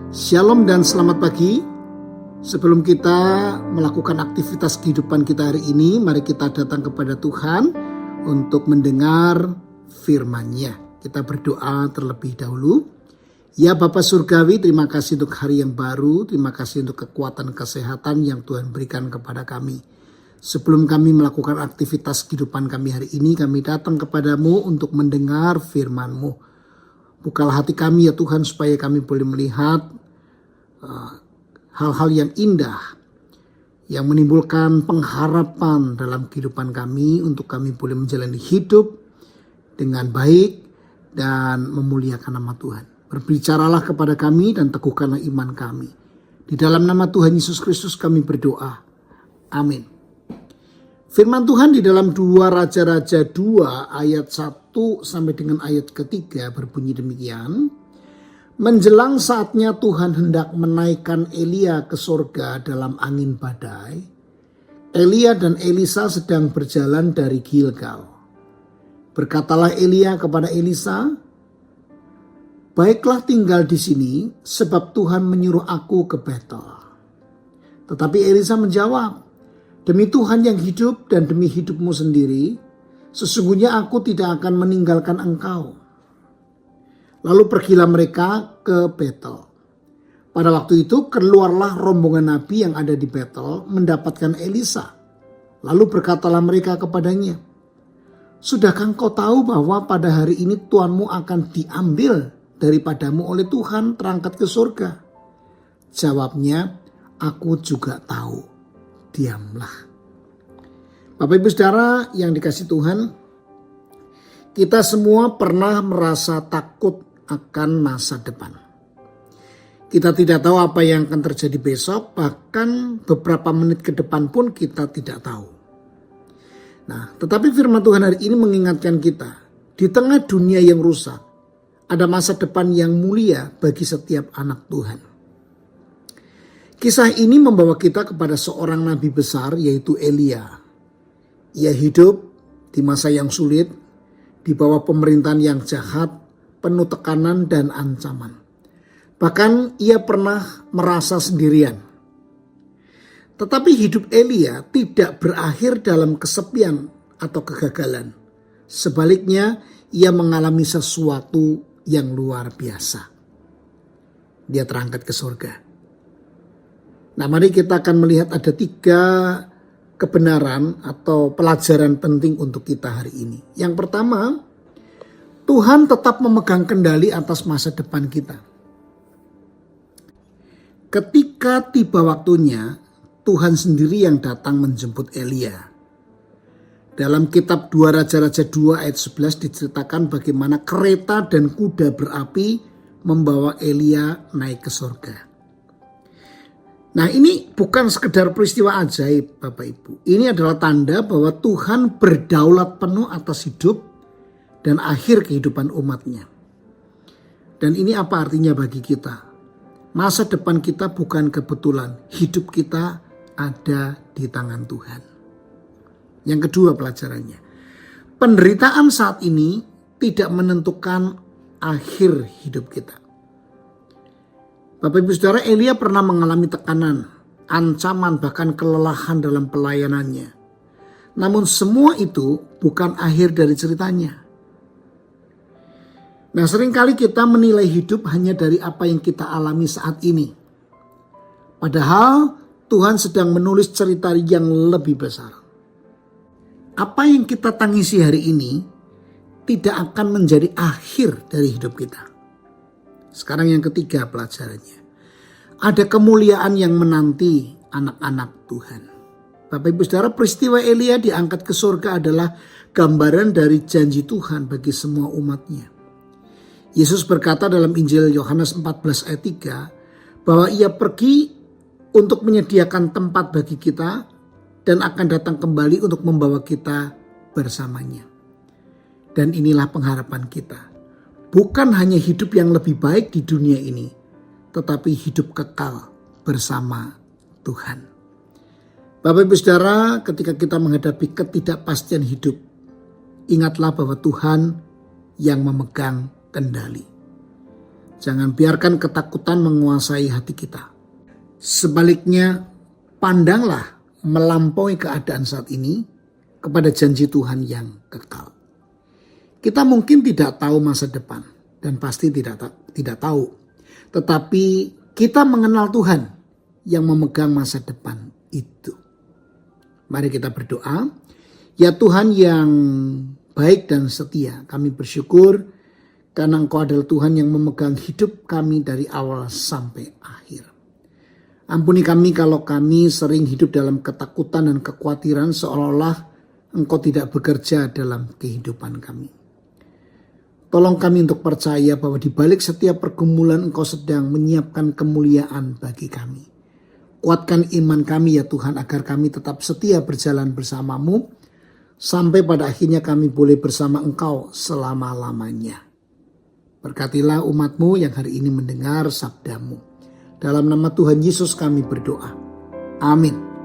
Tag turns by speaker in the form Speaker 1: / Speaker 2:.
Speaker 1: Shalom dan selamat pagi. Sebelum kita melakukan aktivitas kehidupan kita hari ini, mari kita datang kepada Tuhan untuk mendengar firman-Nya. Kita berdoa terlebih dahulu. Ya Bapa Surgawi, terima kasih untuk hari yang baru, terima kasih untuk kekuatan kesehatan yang Tuhan berikan kepada kami. Sebelum kami melakukan aktivitas kehidupan kami hari ini, kami datang kepadamu untuk mendengar firman-Mu. Bukalah hati kami ya Tuhan supaya kami boleh melihat hal-hal yang indah yang menimbulkan pengharapan dalam kehidupan kami untuk kami boleh menjalani hidup dengan baik dan memuliakan nama Tuhan. Berbicaralah kepada kami dan teguhkanlah iman kami. Di dalam nama Tuhan Yesus Kristus kami berdoa. Amin. Firman Tuhan di dalam 2 Raja-Raja 2 ayat 1 sampai dengan ayat ketiga berbunyi demikian. Menjelang saatnya Tuhan hendak menaikkan Elia ke sorga dalam angin badai, Elia dan Elisa sedang berjalan dari Gilgal. Berkatalah Elia kepada Elisa, "Baiklah tinggal di sini, sebab Tuhan menyuruh aku ke Betel." Tetapi Elisa menjawab, "Demi Tuhan yang hidup dan demi hidupmu sendiri, sesungguhnya aku tidak akan meninggalkan engkau." Lalu pergilah mereka ke Betel. Pada waktu itu keluarlah rombongan nabi yang ada di Betel mendapatkan Elisa. Lalu berkatalah mereka kepadanya, "Sudahkah engkau tahu bahwa pada hari ini tuanmu akan diambil daripadamu oleh Tuhan terangkat ke surga?" Jawabnya, "Aku juga tahu." Diamlah. Bapak Ibu Saudara yang dikasihi Tuhan, kita semua pernah merasa takut akan masa depan. Kita tidak tahu apa yang akan terjadi besok, bahkan beberapa menit ke depan pun kita tidak tahu. Nah, tetapi firman Tuhan hari ini mengingatkan kita, di tengah dunia yang rusak, ada masa depan yang mulia bagi setiap anak Tuhan. Kisah ini membawa kita kepada seorang nabi besar yaitu Elia. Ia hidup di masa yang sulit, di bawah pemerintahan yang jahat, penuh tekanan dan ancaman. Bahkan ia pernah merasa sendirian. Tetapi hidup Elia tidak berakhir dalam kesepian atau kegagalan. Sebaliknya, ia mengalami sesuatu yang luar biasa. Dia terangkat ke surga. Nah, mari kita akan melihat ada 3 kebenaran atau pelajaran penting untuk kita hari ini. Yang pertama, Tuhan tetap memegang kendali atas masa depan kita. Ketika tiba waktunya, Tuhan sendiri yang datang menjemput Elia. Dalam kitab 2 Raja-Raja 2 ayat 11 diceritakan bagaimana kereta dan kuda berapi membawa Elia naik ke surga. Nah, ini bukan sekedar peristiwa ajaib Bapak Ibu. Ini adalah tanda bahwa Tuhan berdaulat penuh atas hidup dan akhir kehidupan umatnya. Dan ini apa artinya bagi kita? Masa depan kita bukan kebetulan. Hidup kita ada di tangan Tuhan. Yang kedua pelajarannya. Penderitaan saat ini tidak menentukan akhir hidup kita. Bapak Ibu Saudara, Elia pernah mengalami tekanan, ancaman, bahkan kelelahan dalam pelayanannya. Namun semua itu bukan akhir dari ceritanya. Nah, seringkali kita menilai hidup hanya dari apa yang kita alami saat ini. Padahal Tuhan sedang menulis cerita yang lebih besar. Apa yang kita tangisi hari ini tidak akan menjadi akhir dari hidup kita. Sekarang yang ketiga pelajarannya. Ada kemuliaan yang menanti anak-anak Tuhan. Bapak Ibu Saudara, peristiwa Elia diangkat ke surga adalah gambaran dari janji Tuhan bagi semua umatnya. Yesus berkata dalam Injil Yohanes 14 ayat 3 bahwa ia pergi untuk menyediakan tempat bagi kita dan akan datang kembali untuk membawa kita bersamanya. Dan inilah pengharapan kita. Bukan hanya hidup yang lebih baik di dunia ini, tetapi hidup kekal bersama Tuhan. Bapak Ibu Saudara, ketika kita menghadapi ketidakpastian hidup, ingatlah bahwa Tuhan yang memegang kendali. Jangan biarkan ketakutan menguasai hati kita. Sebaliknya, pandanglah melampaui keadaan saat ini kepada janji Tuhan yang kekal. Kita mungkin tidak tahu masa depan dan pasti tidak tahu. Tetapi kita mengenal Tuhan yang memegang masa depan itu. Mari kita berdoa. Ya Tuhan yang baik dan setia, kami bersyukur karena Engkau adalah Tuhan yang memegang hidup kami dari awal sampai akhir. Ampuni kami kalau kami sering hidup dalam ketakutan dan kekhawatiran seolah-olah Engkau tidak bekerja dalam kehidupan kami. Tolong kami untuk percaya bahwa di balik setiap pergumulan Engkau sedang menyiapkan kemuliaan bagi kami. Kuatkan iman kami ya Tuhan agar kami tetap setia berjalan bersama-Mu sampai pada akhirnya kami boleh bersama Engkau selama-lamanya. Berkatilah umat-Mu yang hari ini mendengar sabda-Mu. Dalam nama Tuhan Yesus kami berdoa. Amin.